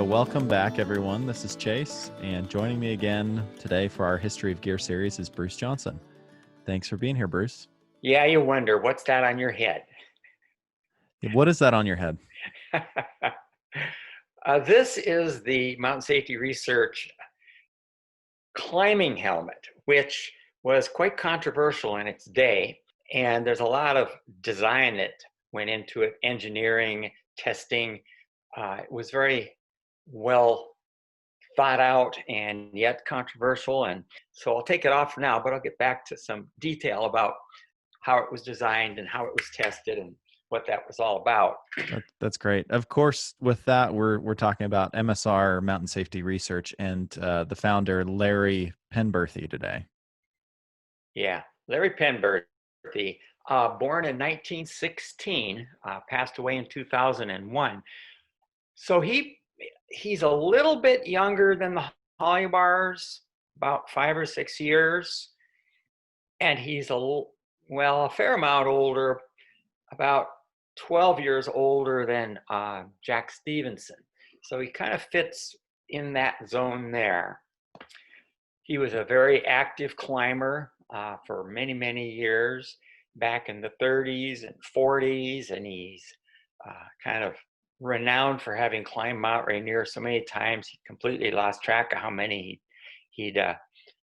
So welcome back, everyone. This is Chase, and joining me again today for our History of Gear series is Bruce Johnson. Thanks for being here, Bruce. Yeah, you wonder, what's that on your head? What is that on your head? This is the Mountain Safety Research climbing helmet, which was quite controversial in its day. And there's a lot of design that went into it, engineering, testing. It was very well thought out and yet controversial. And so I'll take it off for now, but I'll get back to some detail about how it was designed and how it was tested and what that was all about. That's great. Of course, with that, we're talking about MSR, Mountain Safety Research, and the founder, Larry Penberthy, today. Yeah, Larry Penberthy, born in 1916, passed away in 2001. So he's a little bit younger than the Hollybars, about 5 or 6 years, and he's a fair amount older, about 12 years older than Jack Stevenson. So he kind of fits in that zone there. He was a very active climber for many, many years back in the 30s and 40s, and he's kind of renowned for having climbed Mount Rainier so many times he completely lost track of how many he'd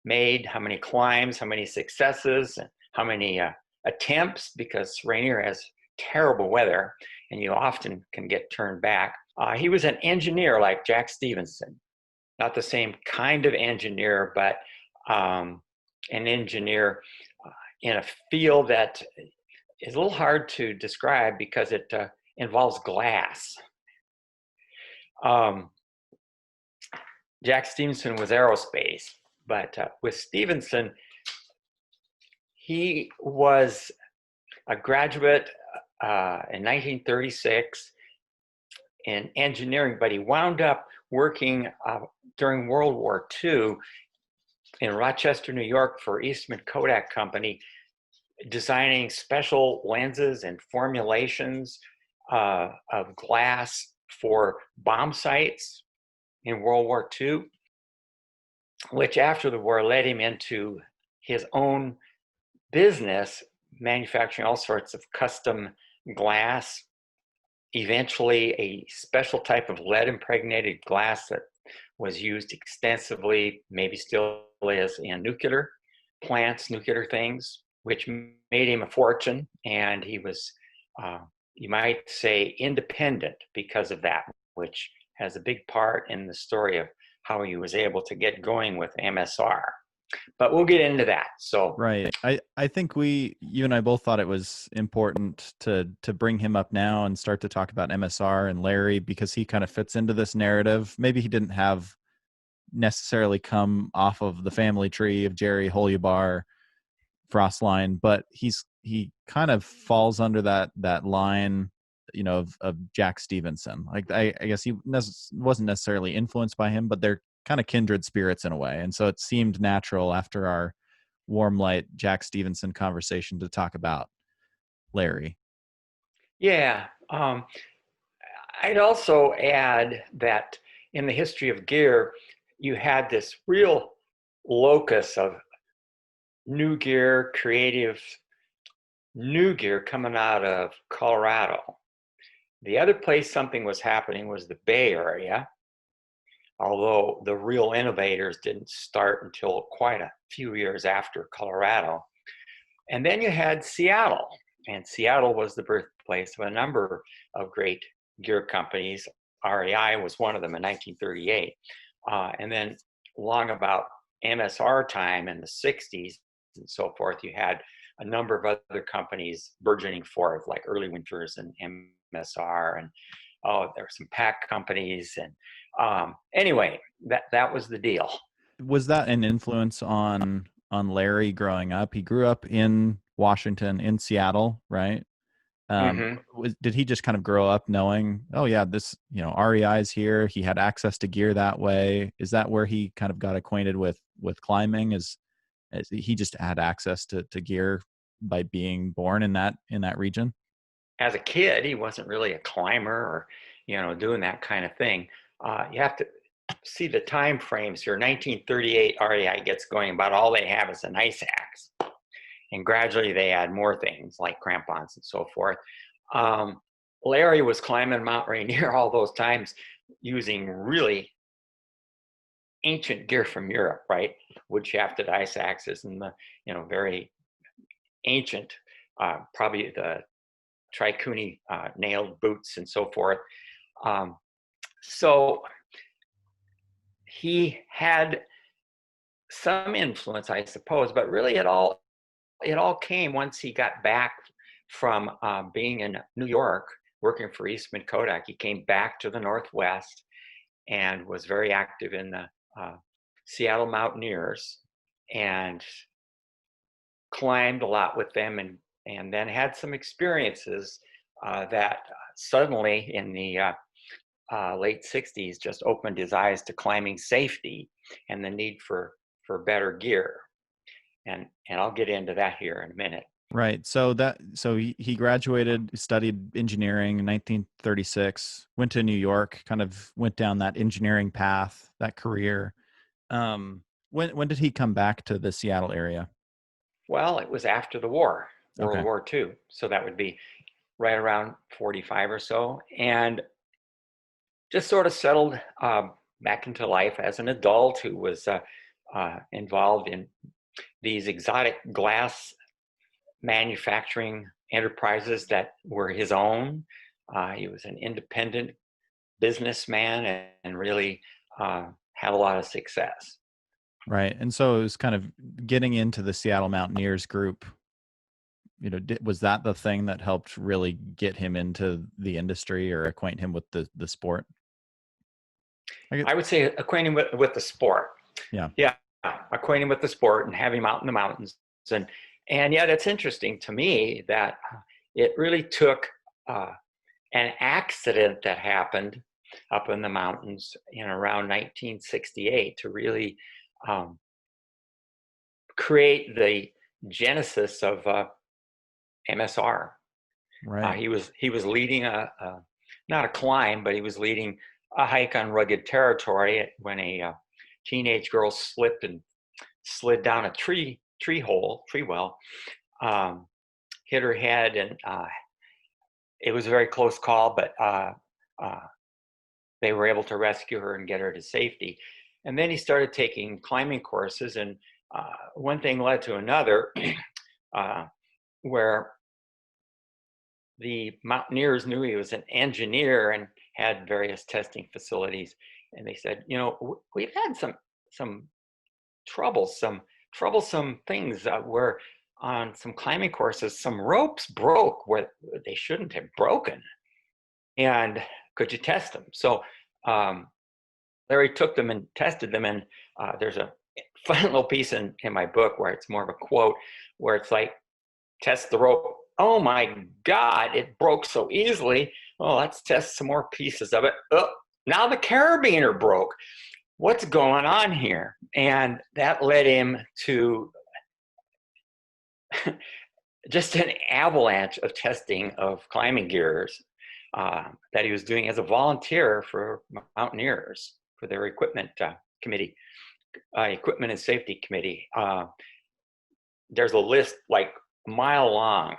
made, how many climbs, how many successes, and how many attempts, because Rainier has terrible weather and you often can get turned back. He was an engineer like Jack Stevenson. Not the same kind of engineer, but an engineer in a field that is a little hard to describe because it involves glass. Jack Stevenson was aerospace, but with Stevenson, he was a graduate in 1936 in engineering, but he wound up working during World War II in Rochester, New York for Eastman Kodak Company, designing special lenses and formulations of glass for bomb sites in World War II, which after the war led him into his own business, manufacturing all sorts of custom glass, eventually a special type of lead impregnated glass that was used extensively, maybe still is, in nuclear plants, nuclear things, which made him a fortune. And he was, you might say, independent because of that, which has a big part in the story of how he was able to get going with MSR. But we'll get into that. So right, I think you and I both thought it was important to bring him up now and start to talk about MSR and Larry, because he kind of fits into this narrative. Maybe he didn't have necessarily come off of the family tree of Jerry Holybar Frostline, but he kind of falls under that line, of Jack Stevenson. Like I guess he wasn't necessarily influenced by him, but they're kind of kindred spirits in a way. And so it seemed natural after our warm light Jack Stevenson conversation to talk about Larry. yeah, I'd also add that in the history of gear, you had this real locus of new gear, creative new gear coming out of Colorado. The other place something was happening was the Bay Area, although the real innovators didn't start until quite a few years after Colorado. And then you had Seattle, and Seattle was the birthplace of a number of great gear companies. REI was one of them in 1938. And then long about MSR time in the 60s and so forth, you had a number of other companies burgeoning forth, like Early Winters and MSR, and there were some pack companies. And anyway, that was the deal. Was that an influence on Larry growing up? He grew up in Washington, in Seattle, right? Did he just kind of grow up knowing, oh yeah, this, REI is here? He had access to gear that way. Is that where he kind of got acquainted with climbing? As he just had access to gear by being born in that region? As a kid, he wasn't really a climber or, doing that kind of thing. You have to see the time frames here. 1938, REI gets going. About all they have is an ice axe. And gradually they add more things like crampons and so forth. Larry was climbing Mount Rainier all those times using really ancient gear from Europe, right? Wood shafted ice axes and the, very ancient, probably the tricuni nailed boots and so forth. So he had some influence, I suppose, but really it all came once he got back from being in New York, working for Eastman Kodak. He came back to the Northwest and was very active in the Seattle Mountaineers and climbed a lot with them, and then had some experiences that suddenly in the late 60s just opened his eyes to climbing safety and the need for better gear. And I'll get into that here in a minute. Right. So he graduated, studied engineering in 1936, went to New York, kind of went down that engineering path, that career. When did he come back to the Seattle area? Well, it was after the war, World Okay. War II. So that would be right around 45 or so. And just sort of settled back into life as an adult who was involved in these exotic glass manufacturing enterprises that were his own. He was an independent businessman and really had a lot of success. Right. And so it was kind of getting into the Seattle Mountaineers group. Was that the thing that helped really get him into the industry or acquaint him with the sport? I would say acquainting with the sport. Yeah. Yeah, acquainting with the sport and having him out in the mountains. And yeah, that's interesting to me that it really took an accident that happened up in the mountains in around 1968 to really create the genesis of MSR. Right. He was leading not a climb, but he was leading a hike on rugged territory when a teenage girl slipped and slid down a tree well, hit her head, and it was a very close call, but they were able to rescue her and get her to safety. And then he started taking climbing courses, and one thing led to another, where the mountaineers knew he was an engineer and had various testing facilities. And they said, we've had some troublesome things where on some climbing courses, some ropes broke where they shouldn't have broken. And could you test them? So Larry took them and tested them. And there's a fun little piece in my book where it's more of a quote where it's like, test the rope. Oh my God, it broke so easily. Well, let's test some more pieces of it. Oh, now the carabiner broke. What's going on here? And that led him to just an avalanche of testing of climbing gears that he was doing as a volunteer for mountaineers for their equipment committee, equipment and safety committee. There's a list like a mile long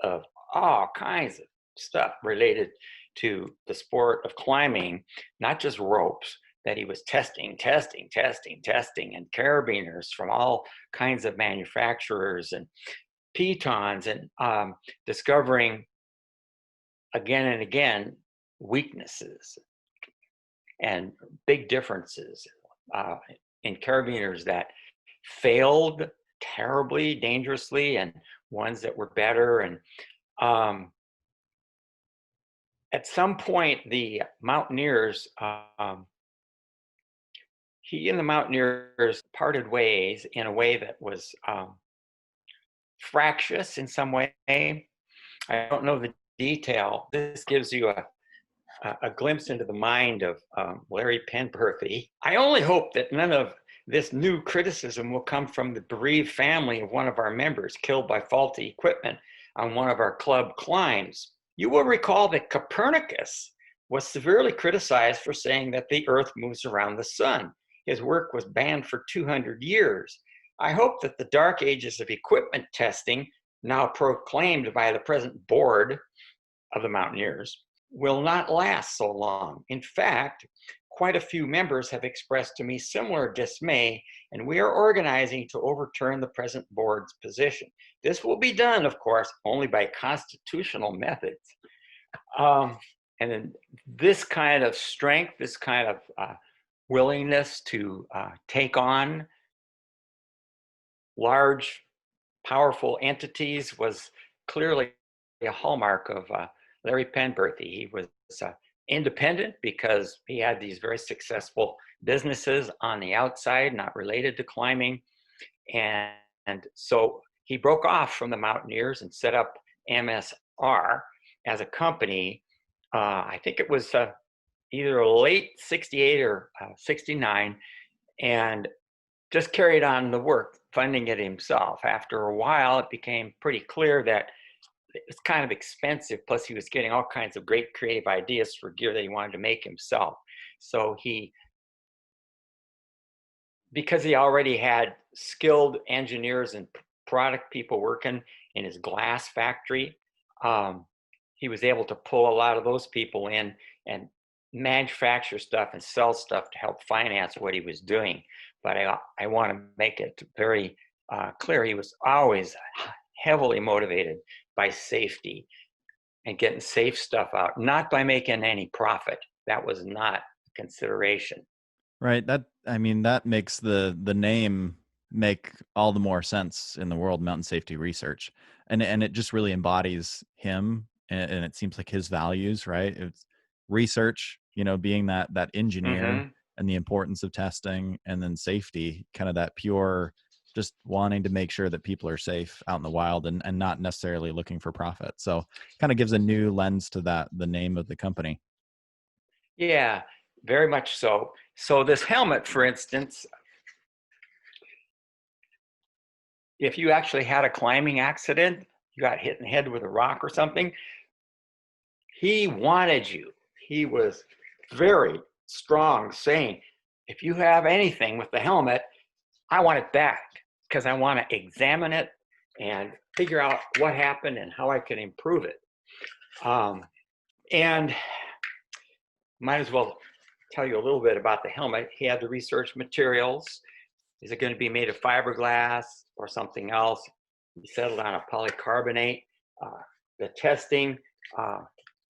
of all kinds of stuff related to the sport of climbing, not just ropes, that he was testing, and carabiners from all kinds of manufacturers and pitons, and discovering again and again weaknesses and big differences in carabiners that failed terribly, dangerously, and ones that were better. And at some point, the mountaineers, he and the mountaineers parted ways in a way that was fractious in some way. I don't know the detail. This gives you a glimpse into the mind of Larry Penberthy. I only hope that none of this new criticism will come from the bereaved family of one of our members killed by faulty equipment on one of our club climbs. You will recall that Copernicus was severely criticized for saying that the Earth moves around the sun. His work was banned for 200 years. I hope that the dark ages of equipment testing, now proclaimed by the present board of the Mountaineers, will not last so long. In fact, quite a few members have expressed to me similar dismay, and we are organizing to overturn the present board's position. This will be done, of course, only by constitutional methods. And then this kind of strength, this kind of willingness to take on large, powerful entities was clearly a hallmark of Larry Penberthy. He was independent because he had these very successful businesses on the outside, not related to climbing. And so he broke off from the Mountaineers and set up MSR as a company. I think it was either late 68 or 69, and just carried on the work, funding it himself. After a while, it became pretty clear that it was kind of expensive. Plus, he was getting all kinds of great creative ideas for gear that he wanted to make himself. So because he already had skilled engineers and product people working in his glass factory, he was able to pull a lot of those people in and manufacture stuff and sell stuff to help finance what he was doing. But I want to make it very clear, he was always heavily motivated by safety and getting safe stuff out, not by making any profit. That was not a consideration. Right. That makes the name make all the more sense in the world, mountain safety research. And it just really embodies him, and it seems like his values, right? It's research, being that engineer, Mm-hmm. and the importance of testing, and then safety, kind of that pure, just wanting to make sure that people are safe out in the wild, and not necessarily looking for profit. So kind of gives a new lens to the name of the company. Yeah, very much so. So this helmet, for instance, if you actually had a climbing accident, you got hit in the head with a rock or something, he wanted you. He was very strong, saying, if you have anything with the helmet, I want it back because I want to examine it and figure out what happened and how I can improve it. And might as well tell you a little bit about the helmet. He had to research materials. Is it going to be made of fiberglass or something else? He settled on a polycarbonate. The testing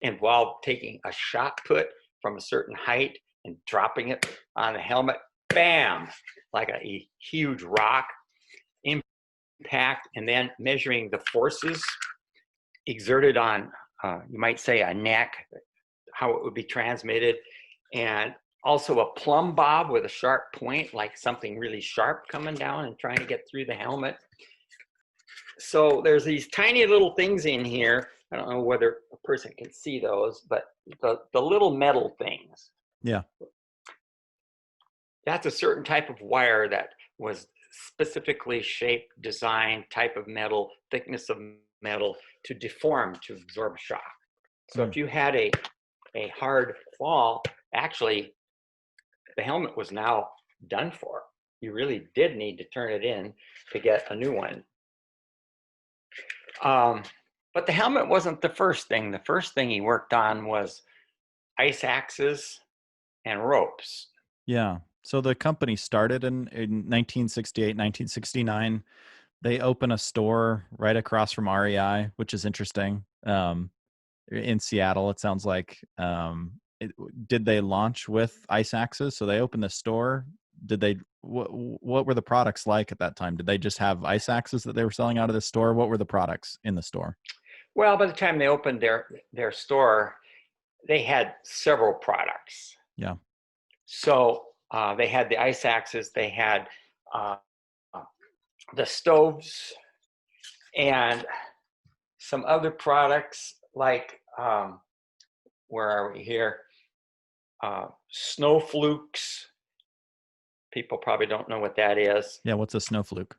involved taking a shot put from a certain height and dropping it on the helmet. Bam! Like a huge rock impact, and then measuring the forces exerted on, you might say, a neck, how it would be transmitted, and also a plumb bob with a sharp point, like something really sharp coming down and trying to get through the helmet. So there's these tiny little things in here. I don't know whether a person can see those, but the little metal things. Yeah. That's a certain type of wire that was specifically shaped, designed, type of metal, thickness of metal to deform, to absorb shock. So if you had a hard fall, actually, the helmet was now done for. You really did need to turn it in to get a new one. But the helmet wasn't the first thing. The first thing he worked on was ice axes and ropes. Yeah. So the company started in 1968, 1969. They open a store right across from REI, which is interesting. In Seattle, it sounds like. Did they launch with ice axes? So they opened the store. Did they? What were the products like at that time? Did they just have ice axes that they were selling out of the store? What were the products in the store? Well, by the time they opened their store, they had several products. Yeah. So they had the ice axes, they had the stoves, and some other products like, where are we here? Snow flukes. People probably don't know what that is. Yeah. What's a snow fluke?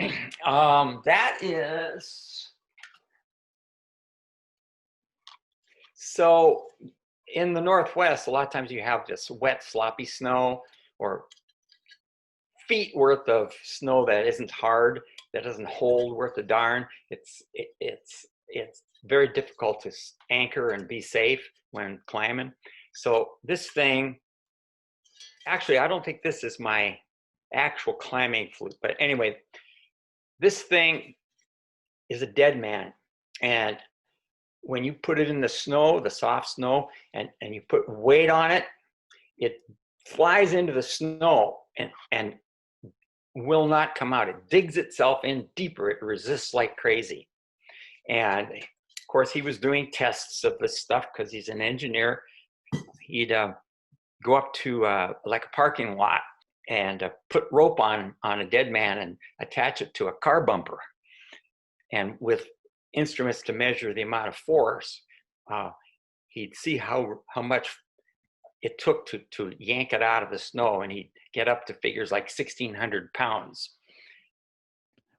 That is, so in the Northwest, a lot of times you have this wet, sloppy snow, or feet worth of snow that isn't hard, that doesn't hold worth a darn. It's very difficult to anchor and be safe when climbing. So this thing, actually, I don't think this is my actual climbing flute, but anyway, this thing is a dead man. And when you put it in the snow, the soft snow, and you put weight on it, it flies into the snow and will not come out. It digs itself in deeper. It resists like crazy. And of course, he was doing tests of this stuff because he's an engineer. He'd go up to like a parking lot and put rope on a dead man and attach it to a car bumper. And with instruments to measure the amount of force, he'd see how much it took to yank it out of the snow, and he'd get up to figures like 1,600 pounds.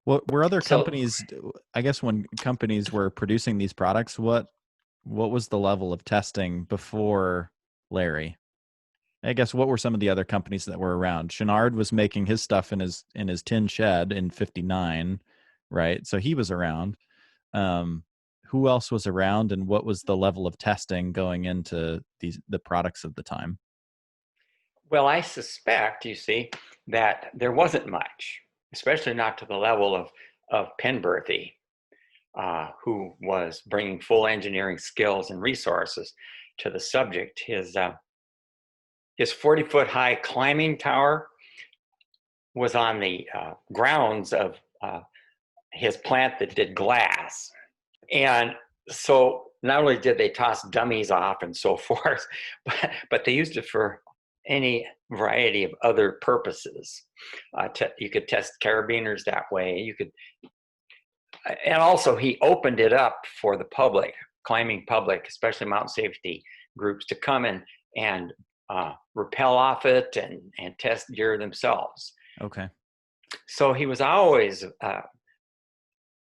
What were other So, companies? I guess when companies were producing these products, what was the level of testing before Larry? I guess what were some of the other companies that were around? Chenard was making his stuff in his tin shed in '59, right? So he was around. Who else was around, and what was the level of testing going into the products of the time? well, I suspect, you see, that there wasn't much, especially not to the level of Penberthy, who was bringing full engineering skills and resources to the subject. His 40-foot high climbing tower was on the grounds of his plant that did glass. And so not only did they toss dummies off and so forth, but they used it for any variety of other purposes. You could test carabiners that way. And also he opened it up for the public, climbing public, especially mountain safety groups, to come and rappel off it and test gear themselves. Okay. So he was always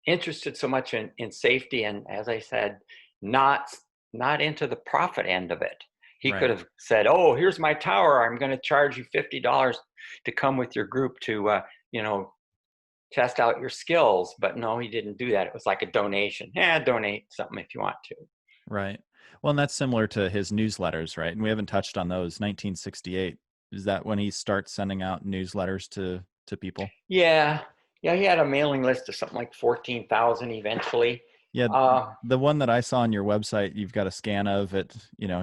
interested so much in safety, and as I said, not into the profit end of it. He Right. could have said, "Oh, here's my tower. I'm going to charge you $50 to come with your group to test out your skills." But no, he didn't do that. It was like a donation. Yeah, donate something if you want to. Right. Well, and that's similar to his newsletters, right? And we haven't touched on those. 1968, is that when he starts sending out newsletters to people? Yeah, yeah. He had a mailing list of something like 14,000 eventually. Yeah, Uh, the one that I saw on your website, you've got a scan of it.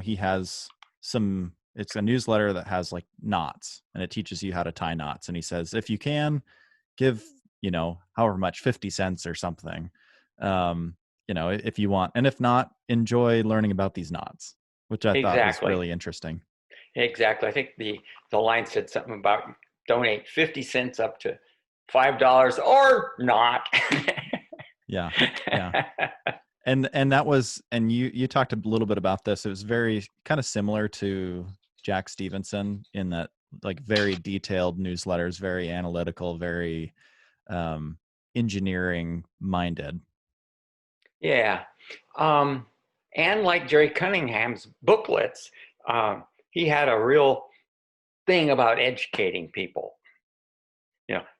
He has some. It's a newsletter that has like knots, and it teaches you how to tie knots. And he says, if you can, give however much, 50 cents or something, if you want, and if not, enjoy learning about these knots, which I thought was exactly. really interesting. Exactly. I think the line said something about donate 50 cents up to $5 or not. Yeah, yeah. And that was, and you talked a little bit about this. It was very kind of similar to Jack Stevenson in that, like, very detailed newsletters, very analytical, very engineering minded. Yeah. And like Jerry Cunningham's booklets, he had a real thing about educating people.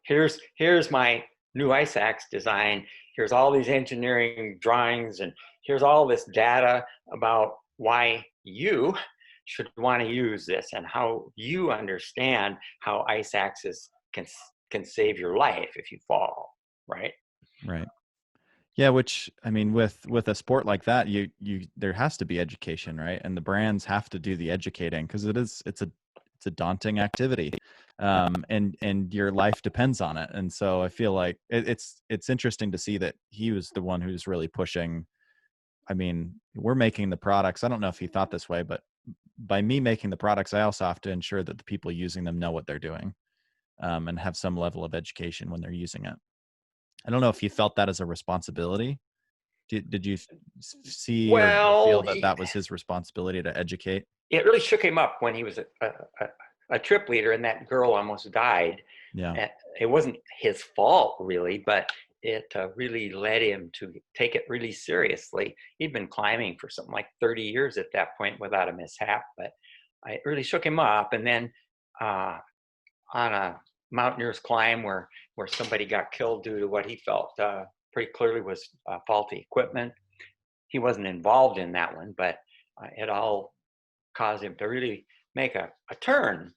Here's my new ice axe design. Here's all these engineering drawings, and here's all this data about why you should want to use this and how you understand how ice axes can save your life if you fall, right? Right. Yeah, which, I mean, with a sport like that, you there has to be education, right? And the brands have to do the educating, because it's a daunting activity, and your life depends on it. And so I feel like it's interesting to see that he was the one who's really pushing. I mean, we're making the products. I don't know if he thought this way, but by me making the products, I also have to ensure that the people using them know what they're doing, and have some level of education when they're using it. I don't know if you felt that as a responsibility. Did you see or feel Well, that that was his responsibility to educate? it really shook him up when he was a trip leader and that girl almost died. Yeah. It wasn't his fault really, but really led him to take it really seriously. He'd been climbing for something like 30 years at that point without a mishap, but it really shook him up. And then on a mountaineer's climb where somebody got killed due to what he felt pretty clearly was faulty equipment. He wasn't involved in that one, but it all caused him to really make a turn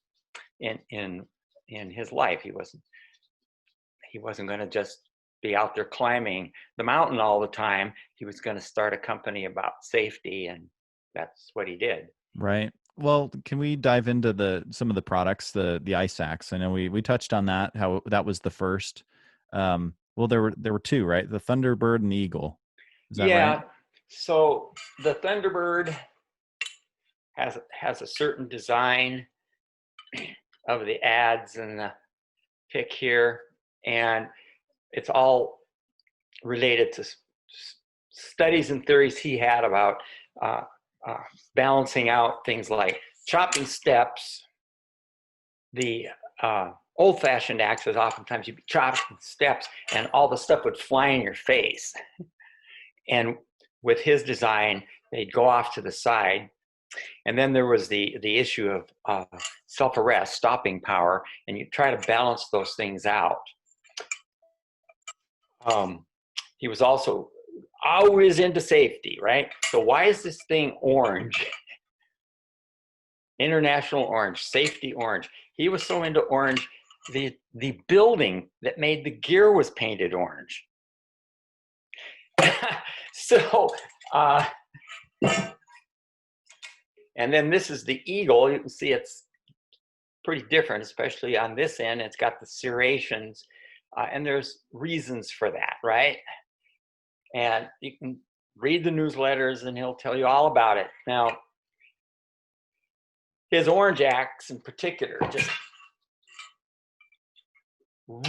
in his life. He wasn't going to just be out there climbing the mountain all the time. He was going to start a company about safety, and that's what he did. Right. Well, can we dive into some of the products, the ice axe? I know we touched on that, how that was the first. Well, there were two, right? The Thunderbird and the Eagle. Is that right? Yeah. So the Thunderbird has a certain design of the ads and the pick here, and it's all related to studies and theories he had about balancing out things like chopping steps. The old-fashioned axes, oftentimes you'd be chopping steps and all the stuff would fly in your face. And with his design, they'd go off to the side. And then there was the issue of self-arrest, stopping power, and you try to balance those things out. He was also always into safety, right? So why is this thing orange? International orange, safety orange. He was so into orange, the building that made the gear was painted orange. So, and then this is the Eagle. You can see it's pretty different, especially on this end. It's got the serrations, and there's reasons for that, right? And you can read the newsletters and he'll tell you all about it. Now, his orange axe in particular just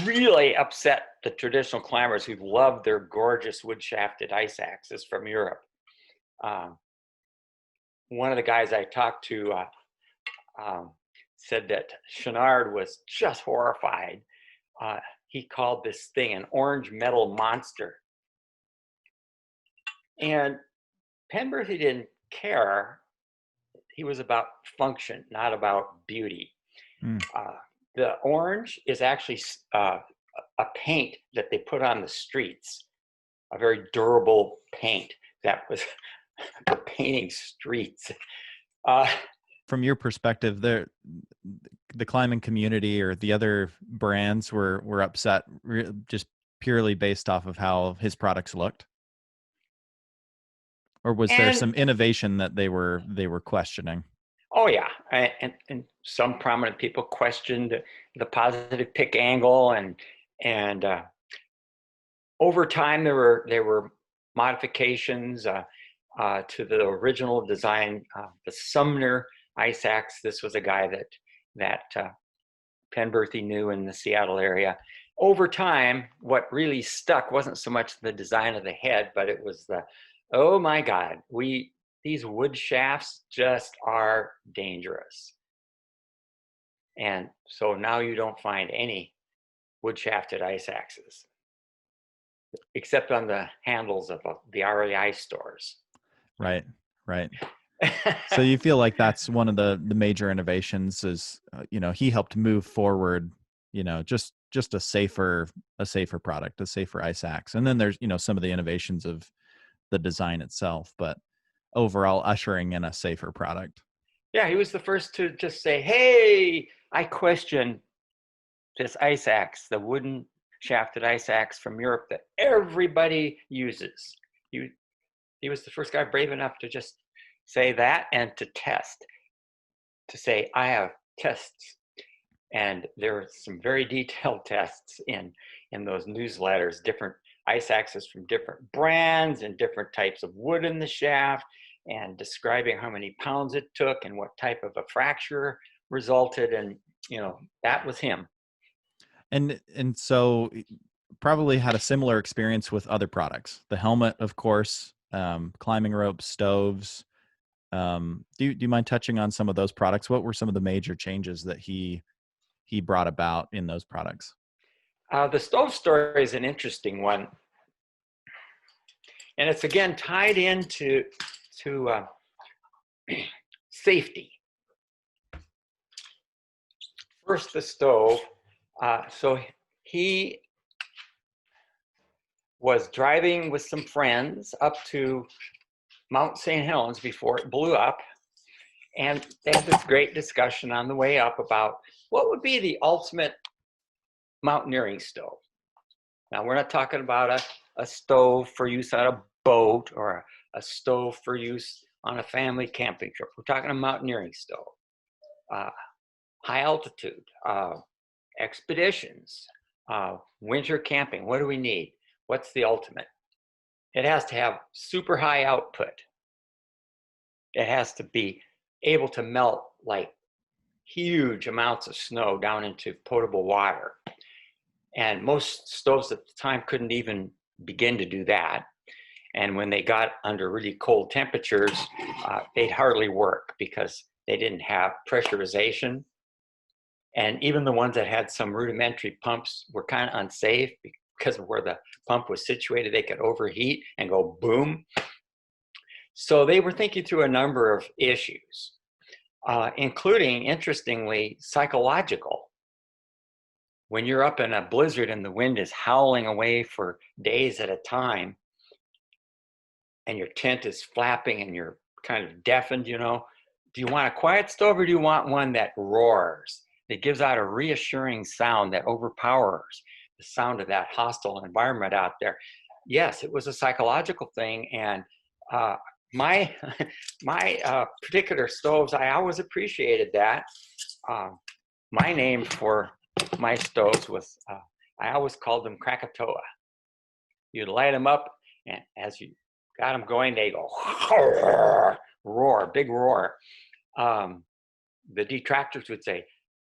really upset the traditional climbers who loved their gorgeous wood-shafted ice axes from Europe. One of the guys I talked to said that Chenard was just horrified. He called this thing an orange metal monster. And Penberthy didn't care. He was about function, not about beauty. The orange is actually a paint that they put on the streets, a very durable paint that was for painting streets. From your perspective, the climbing community or the other brands were upset just purely based off of how his products looked? Or was there some innovation that they were questioning? Oh yeah, and some prominent people questioned the positive pick angle, and over time there were modifications to the original design. The Sumner ice axe. This was a guy that Penberthy knew in the Seattle area. Over time, what really stuck wasn't so much the design of the head, but it was oh my God, these wood shafts just are dangerous. And so now you don't find any wood shafted ice axes, except on the handles of the REI stores. Right. So you feel like that's one of the major innovations is, he helped move forward, just a safer product, a safer ice axe. And then there's, some of the innovations of the design itself, but overall ushering in a safer product. Yeah, he was the first to just say, hey, I question this ice axe, the wooden shafted ice axe from Europe that everybody uses. He was the first guy brave enough to just say that and to test, to say, I have tests. And there are some very detailed tests in those newsletters, different ice axes from different brands and different types of wood in the shaft, and describing how many pounds it took and what type of a fracture resulted. And, that was him. And so probably had a similar experience with other products. The helmet, of course, climbing ropes, stoves. Do you mind touching on some of those products? What were some of the major changes that he brought about in those products? The stove story is an interesting one, and it's again tied into safety. First, the stove. So he was driving with some friends up to Mount St. Helens before it blew up. And they had this great discussion on the way up about what would be the ultimate mountaineering stove. Now, we're not talking about a stove for use on a boat or a stove for use on a family camping trip. We're talking a mountaineering stove. High altitude, expeditions, winter camping. What do we need? What's the ultimate? It has to have super high output. It has to be able to melt like huge amounts of snow down into potable water. And most stoves at the time couldn't even begin to do that. And when they got under really cold temperatures, they'd hardly work because they didn't have pressurization. And even the ones that had some rudimentary pumps were kind of unsafe because of where the pump was situated. They could overheat and go boom. So they were thinking through a number of issues, including, interestingly, psychological. When you're up in a blizzard and the wind is howling away for days at a time, and your tent is flapping and you're kind of deafened, you know, do you want a quiet stove or do you want one that roars? It gives out a reassuring sound that overpowers the sound of that hostile environment out there. Yes, it was a psychological thing, and my particular stoves, I always appreciated that. My name for my stoves was, I always called them Krakatoa. You'd light them up, and as you got them going, they go roar, big roar. The detractors would say,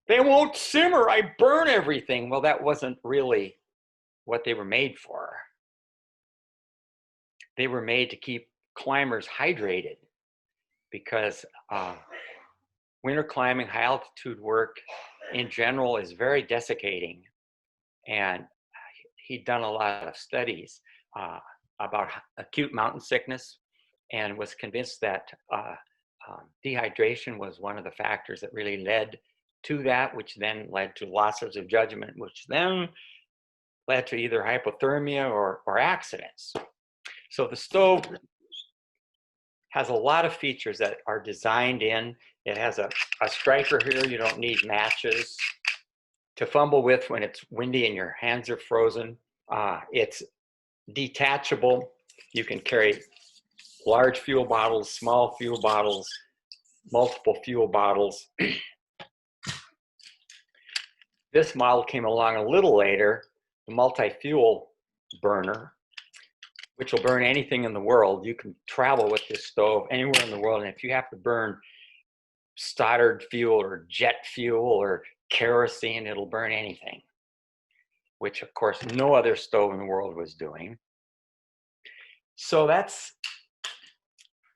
they won't simmer, I burn everything. Well, that wasn't really what they were made for. They were made to keep climbers hydrated, because winter climbing, high altitude work in general is very desiccating. And he'd done a lot of studies about acute mountain sickness and was convinced that dehydration was one of the factors that really led to that, which then led to losses of judgment, which then led to either hypothermia or accidents. So the stove has a lot of features that are designed in. It has a striker here. You don't need matches to fumble with when it's windy and your hands are frozen. It's detachable. You can carry large fuel bottles, small fuel bottles, multiple fuel bottles. This model came along a little later, the multi-fuel burner, which will burn anything in the world. You can travel with this stove anywhere in the world, and if you have to burn Stoddard fuel or jet fuel or kerosene, it'll burn anything, which of course no other stove in the world was doing. So that's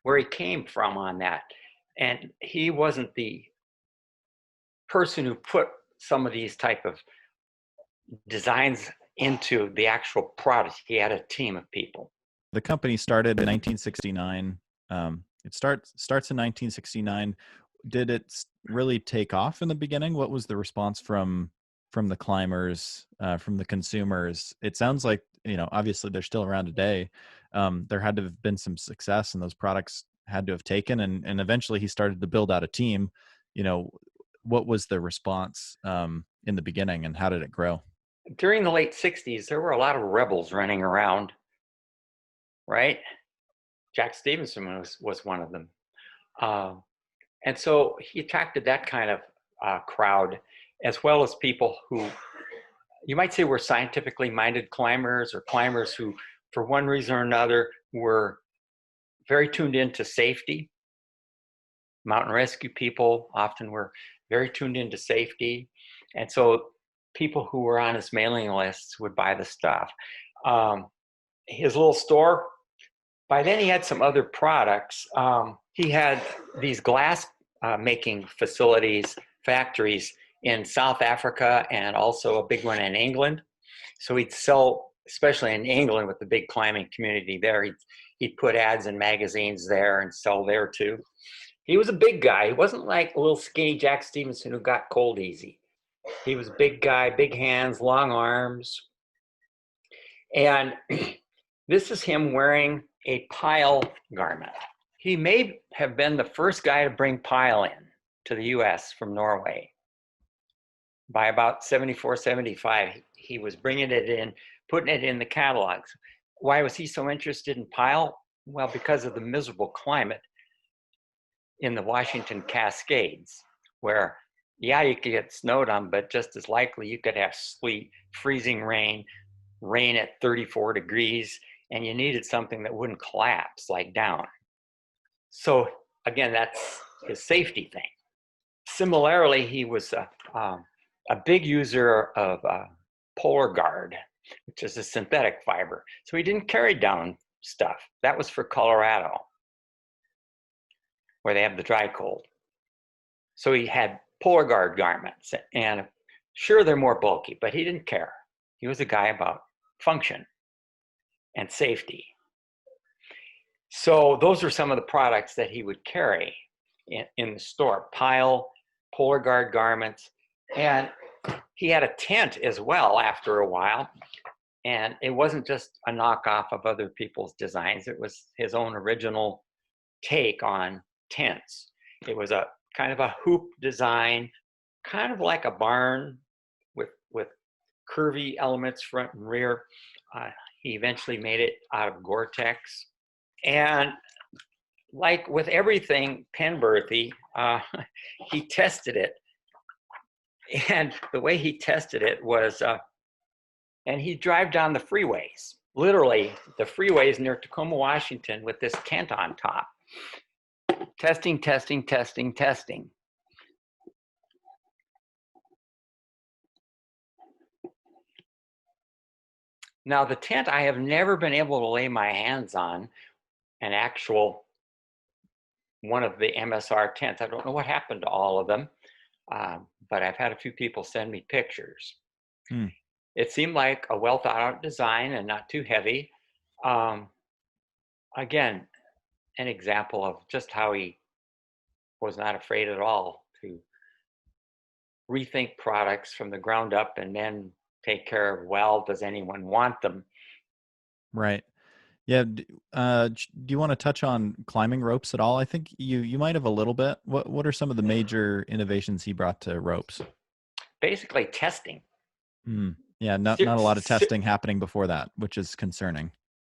where he came from on that. And he wasn't the person who put some of these type of designs into the actual product. He had a team of people. The company started in 1969. It starts in 1969. Did it really take off in the beginning? What was the response from the climbers, from the consumers? It sounds like, you know, obviously they're still around today. There had to have been some success, and those products had to have taken. And eventually he started to build out a team. You know, what was the response in the beginning, and how did it grow? During the late 60s, there were a lot of rebels running around, right? Jack Stevenson was one of them. And so he attracted that kind of crowd, as well as people who you might say were scientifically minded climbers, or climbers who, for one reason or another, were very tuned into safety. Mountain rescue people often were very tuned into safety. And so people who were on his mailing lists would buy the stuff. His little store, by then he had some other products. He had these glass making factories in South Africa, and also a big one in England. So he'd sell, especially in England with the big climbing community there, he'd put ads in magazines there and sell there too. He was a big guy. He wasn't like a little skinny Jack Stevenson who got cold easy. He was a big guy, big hands, long arms. And this is him wearing a pile garment. He may have been the first guy to bring pile in to the US from Norway. By about 74, 75, he was bringing it in, putting it in the catalogs. Why was he so interested in pile? Well, because of the miserable climate in the Washington Cascades, where, yeah, you could get snowed on, but just as likely you could have sleet, freezing rain, rain at 34 degrees, and you needed something that wouldn't collapse like down. So again, that's his safety thing. Similarly, he was a big user of Polar Guard, which is a synthetic fiber. So he didn't carry down stuff. That was for Colorado, where they have the dry cold. So he had Polar Guard garments, and sure, they're more bulky, but he didn't care. He was a guy about function and safety. So those are some of the products that he would carry in the store: pile, Polar Guard garments, and he had a tent as well after a while. And it wasn't just a knockoff of other people's designs. It was his own original take on tents. It was a kind of a hoop design, kind of like a barn with curvy elements front and rear. He eventually made it out of Gore-Tex. And like with everything Penberthy, he tested it. And the way he tested it was, and he'd drive down the freeways, literally the freeways near Tacoma, Washington, with this tent on top. Testing, testing, testing, testing. Now the tent, I have never been able to lay my hands on an actual one of the MSR tents. I don't know what happened to all of them, but I've had a few people send me pictures. It seemed like a well thought out design and not too heavy. Again, an example of just how he was not afraid at all to rethink products from the ground up and then take care of, well, does anyone want them? Right. Yeah. Do you want to touch on climbing ropes at all? I think you might have a little bit. What are some of the major innovations he brought to ropes? Basically testing. Yeah, not a lot of testing happening before that, which is concerning.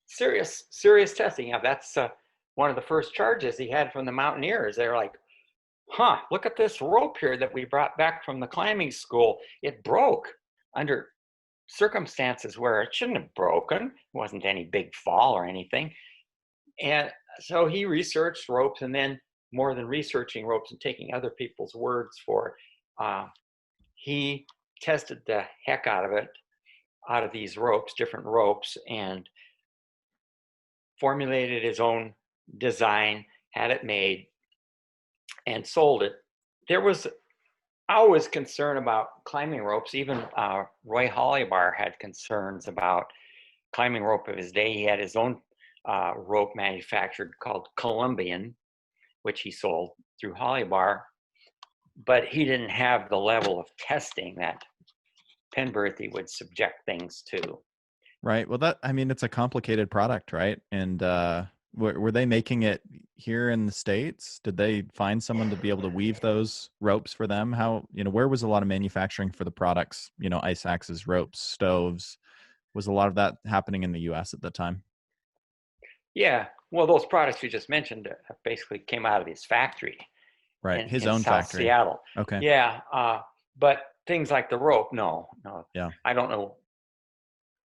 Serious testing. Yeah, that's one of the first charges he had from the mountaineers. They were like, huh, look at this rope here that we brought back from the climbing school. It broke under circumstances where it shouldn't have broken. It wasn't any big fall or anything. And so he researched ropes, and then more than researching ropes and taking other people's words for it, he tested the heck out of these ropes, different ropes, and formulated his own design, had it made, and sold it. There was always concern about climbing ropes. Even Roy Hollybar had concerns about climbing rope of his day. He had his own rope manufactured called Columbian, which he sold through Hollybar, but he didn't have the level of testing that Penberthy would subject things to. Right. Well, it's a complicated product, right? And were they making it here in the States? Did they find someone to be able to weave those ropes for them? How, where was a lot of manufacturing for the products, ice axes, ropes, stoves? Was a lot of that happening in the US at the time? Yeah. Well, those products you just mentioned basically came out of his factory. Right. His in own South factory. Seattle. Okay. Yeah. But things like the rope, no. Yeah. I don't know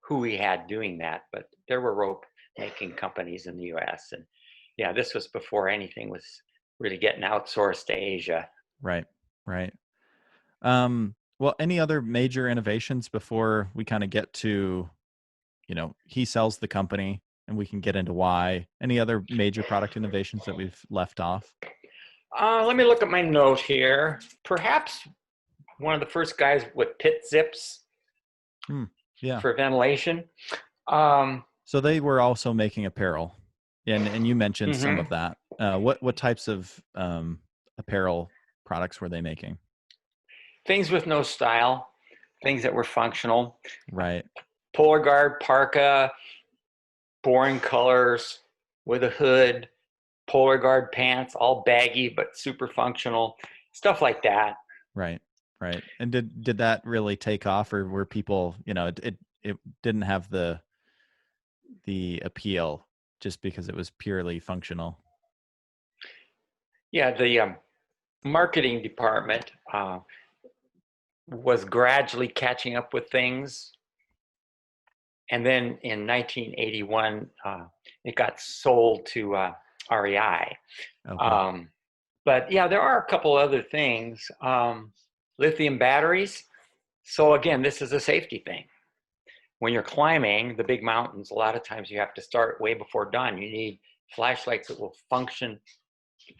who he had doing that, but there were rope making companies in the US. And yeah, this was before anything was really getting outsourced to Asia. Right. Well, any other major innovations before we kind of get to, he sells the company and we can get into why? Any other major product innovations that we've left off? Let me look at my note here. Perhaps one of the first guys with pit zips. Yeah. for ventilation. Um, So they were also making apparel, and you mentioned some mhm. of that. What types of apparel products were they making? Things with no style, things that were functional. Right. Polar guard, parka, boring colors with a hood, polar guard pants, all baggy but super functional, stuff like that. Right. Right. And did that really take off, or were people, it didn't have the appeal just because it was purely functional? Yeah, the marketing department was gradually catching up with things. And then in 1981, it got sold to REI. Okay. Um, but yeah, there are a couple other things. Lithium batteries. So again, this is a safety thing. When you're climbing the big mountains, a lot of times you have to start way before dawn. You need flashlights that will function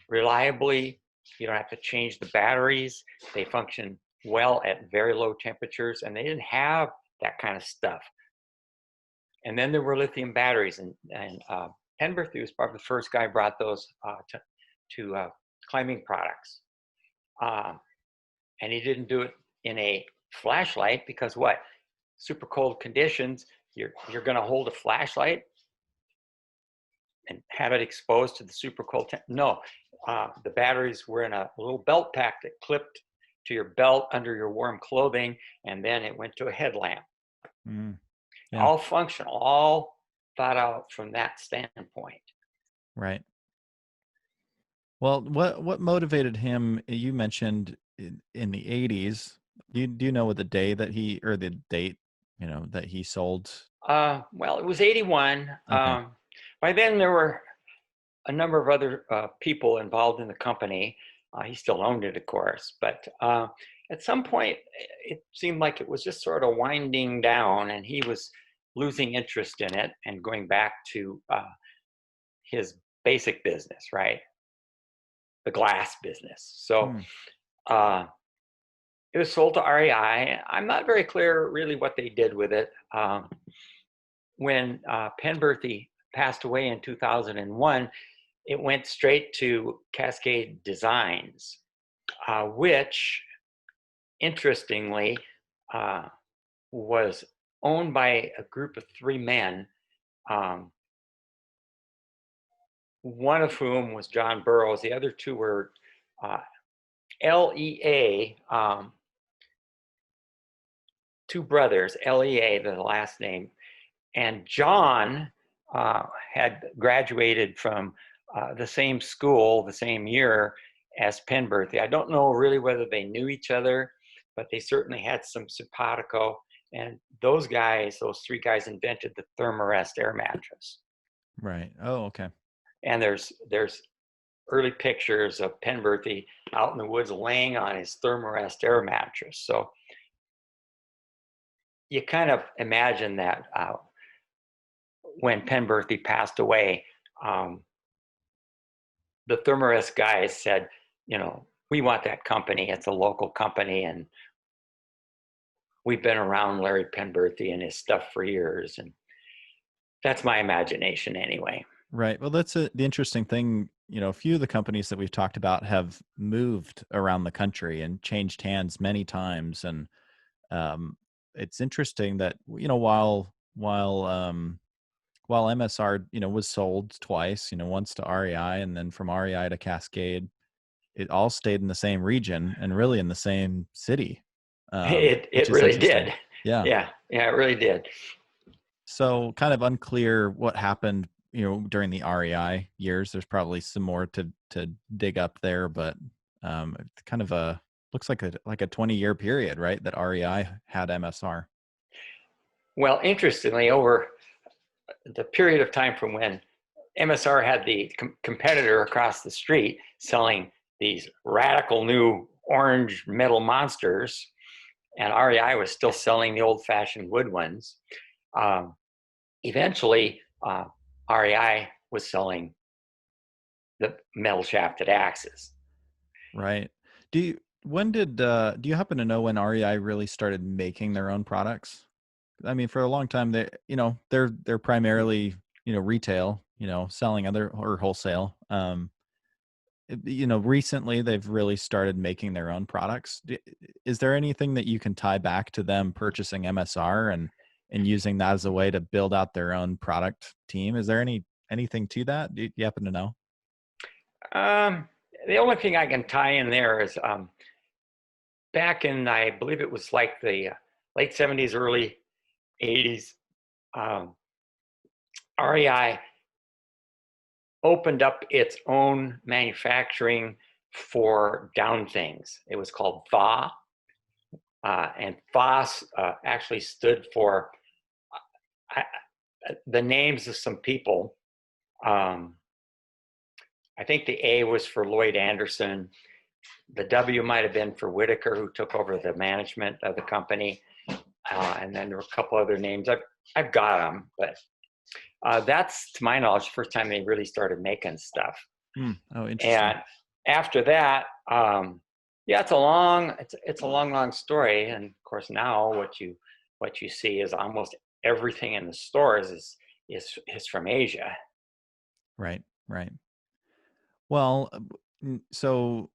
reliably. You don't have to change the batteries. They function well at very low temperatures, and they didn't have that kind of stuff. And then there were lithium batteries, and Penberthy was probably the first guy who brought those to climbing products. Um, and he didn't do it in a flashlight because what? Super cold conditions. You're going to hold a flashlight and have it exposed to the super cold. No, the batteries were in a little belt pack that clipped to your belt under your warm clothing, and then it went to a headlamp. Mm, yeah. All functional, all thought out from that standpoint. Right. Well, what motivated him? You mentioned in the 80s. Do you know what the day that he, or the date, that he sold? Well, it was 81. Okay. By then, there were a number of other people involved in the company. He still owned it, of course, but at some point, it seemed like it was just sort of winding down, and he was losing interest in it and going back to his basic business, right? The glass business. So Hmm. uh, it was sold to REI. I'm not very clear really what they did with it. When Penberthy passed away in 2001, it went straight to Cascade Designs, which interestingly uh, was owned by a group of three men, um, one of whom was John Burroughs. The other two were uh, LEA, two brothers, LEA, the last name. And John had graduated from the same school the same year as Penberthy. I don't know really whether they knew each other, but they certainly had some simpatico. And those guys, those three guys, invented the Thermarest air mattress. Right. Oh, okay. And there's early pictures of Penberthy out in the woods laying on his Thermarest air mattress. So you kind of imagine that when Penberthy passed away, um, the Thermarest guys said, we want that company. It's a local company, and we've been around Larry Penberthy and his stuff for years. And that's my imagination anyway. Right. Well, that's the interesting thing. A few of the companies that we've talked about have moved around the country and changed hands many times, and um, it's interesting that while MSR was sold twice, once to REI and then from REI to Cascade, it all stayed in the same region and really in the same city, which It is really interesting. did. Yeah. Yeah, it really did. So kind of unclear what happened, during the REI years. There's probably some more to dig up there, but it's kind of looks like a 20-year period, right? That REI had MSR. Well, interestingly, over the period of time from when MSR had the competitor across the street selling these radical new orange metal monsters, and REI was still selling the old-fashioned wood ones. Um, Eventually, REI was selling the metal shafted axes. Right. Do you happen to know when REI really started making their own products? I mean, for a long time, they're primarily, retail, selling other or wholesale. Recently they've really started making their own products. Is there anything that you can tie back to them purchasing MSR and using that as a way to build out their own product team? Is there anything to that? Do you happen to know? Um, the only thing I can tie in there is back in, I believe it was like the late 70s, early 80s, um, REI opened up its own manufacturing for down things. It was called VA, and FOSS actually stood for I, the names of some people. Um, I think the A was for Lloyd Anderson. The W might have been for Whitaker, who took over the management of the company. And then there were a couple other names. I've got them, but that's, to my knowledge, the first time they really started making stuff. Oh, interesting. And after that, yeah, it's a long story. And of course, now what you see is almost everything in the stores is from Asia. Right, right. Well, so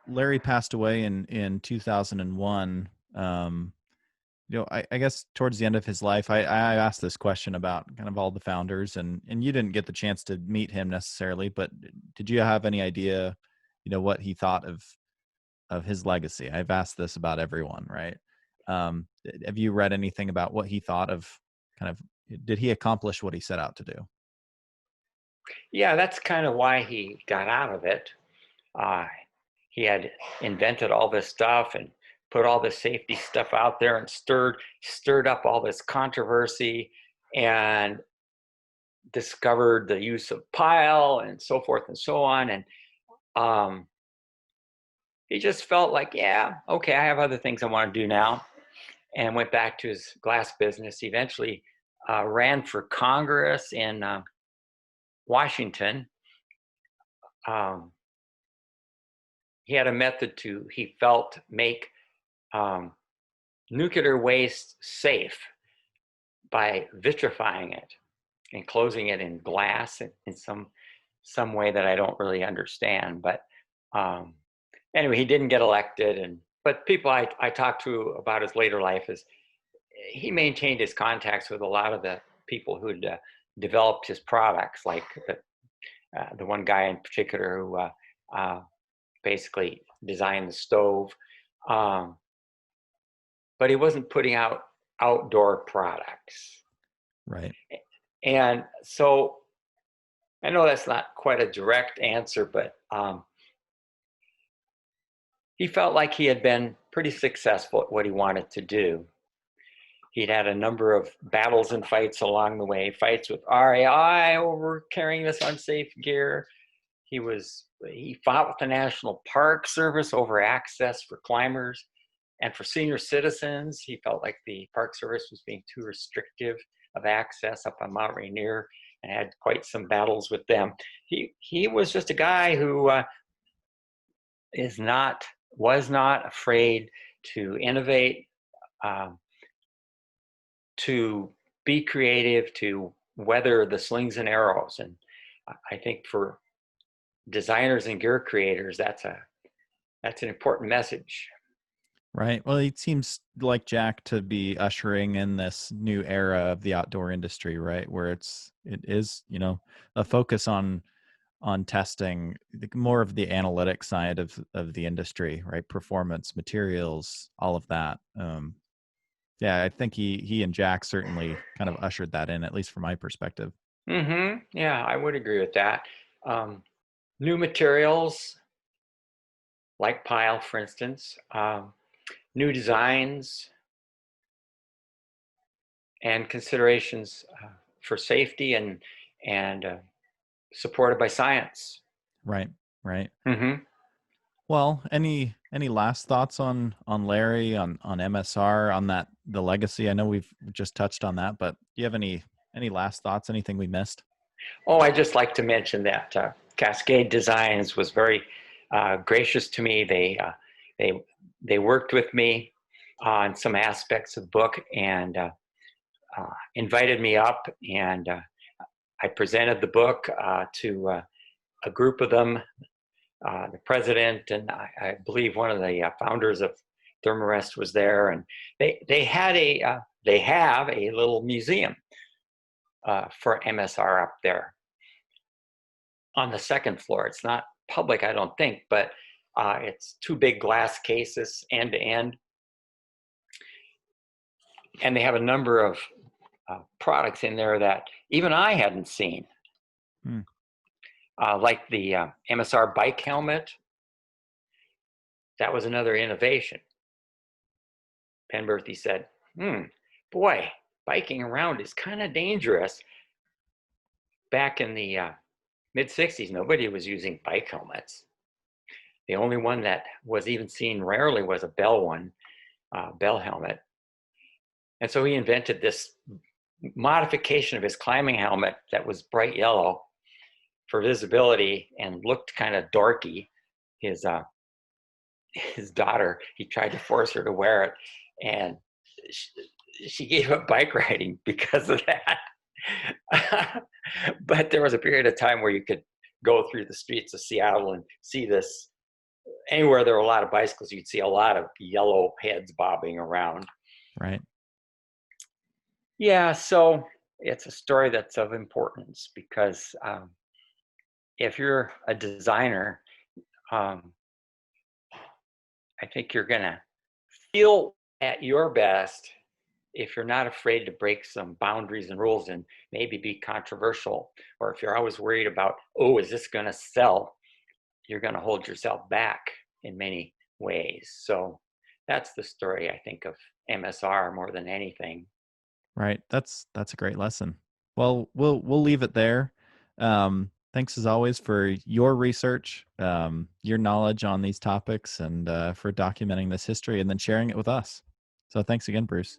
Larry passed away in 2001. I guess towards the end of his life, I asked this question about kind of all the founders, and you didn't get the chance to meet him necessarily, but did you have any idea, what he thought of his legacy? I've asked this about everyone, right? Have you read anything about what he thought of kind of, did he accomplish what he set out to do? Yeah, that's kind of why he got out of it. Uh, he had invented all this stuff and put all this safety stuff out there and stirred up all this controversy and discovered the use of pile and so forth and so on. And um, he just felt like, yeah, okay, I have other things I want to do now, and went back to his glass business. He eventually ran for Congress in Washington. Um, he had a method to, he felt, make um, nuclear waste safe by vitrifying it and closing it in glass in some way that I don't really understand. But anyway, he didn't get elected, but people I talked to about his later life is he maintained his contacts with a lot of the people who'd developed his products, like the one guy in particular who basically designed the stove. Um, but he wasn't putting out outdoor products. Right. And so I know that's not quite a direct answer, but he felt like he had been pretty successful at what he wanted to do. He'd had a number of battles and fights along the way, fights with RAI over carrying this unsafe gear. He fought with the National Park Service over access for climbers and for senior citizens. He felt like the Park Service was being too restrictive of access up on Mount Rainier, and had quite some battles with them. He was just a guy who was not afraid to innovate, um, to be creative, to weather the slings and arrows. And I think for designers and gear creators, that's an important message. Right. Well, it seems like Jack to be ushering in this new era of the outdoor industry, right? Where it is, a focus on testing more of the analytic side of the industry, right? Performance, materials, all of that. Yeah, I think he and Jack certainly kind of ushered that in, at least from my perspective. Yeah, I would agree with that. New materials, like pile, for instance, new designs, and considerations for safety and supported by science. Right. Right. Mm-hmm. Well, any last thoughts on Larry, on MSR, on the legacy? I know we've just touched on that, but do you have any last thoughts? Anything we missed? Oh, I just like to mention that Cascade Designs was very gracious to me. They worked with me on some aspects of the book, and invited me up, and I presented the book to a group of them, the president, and I believe one of the founders of Thermarest was there, and they had they have a little museum for MSR up there on the second floor. It's not public, I don't think, but it's 2 big glass cases end to end, and they have a number of products in there that even I hadn't seen, like the MSR bike helmet. That was another innovation. Penberthy said, boy, biking around is kind of dangerous. Back in the mid-60s, nobody was using bike helmets. The only one that was even seen rarely was a Bell one, Bell helmet. And so he invented this modification of his climbing helmet that was bright yellow for visibility and looked kind of dorky. His daughter, he tried to force her to wear it, and she gave up bike riding because of that. But there was a period of time where you could go through the streets of Seattle and see this. Anywhere there were a lot of bicycles, you'd see a lot of yellow heads bobbing around. Right. Yeah, so it's a story that's of importance because if you're a designer, I think you're going to feel at your best if you're not afraid to break some boundaries and rules and maybe be controversial, or if you're always worried about, oh, is this going to sell? You're going to hold yourself back in many ways. So that's the story, I think, of MSR more than anything. Right. That's a great lesson. Well, we'll leave it there. Thanks as always for your research, your knowledge on these topics, and for documenting this history and then sharing it with us. So thanks again, Bruce.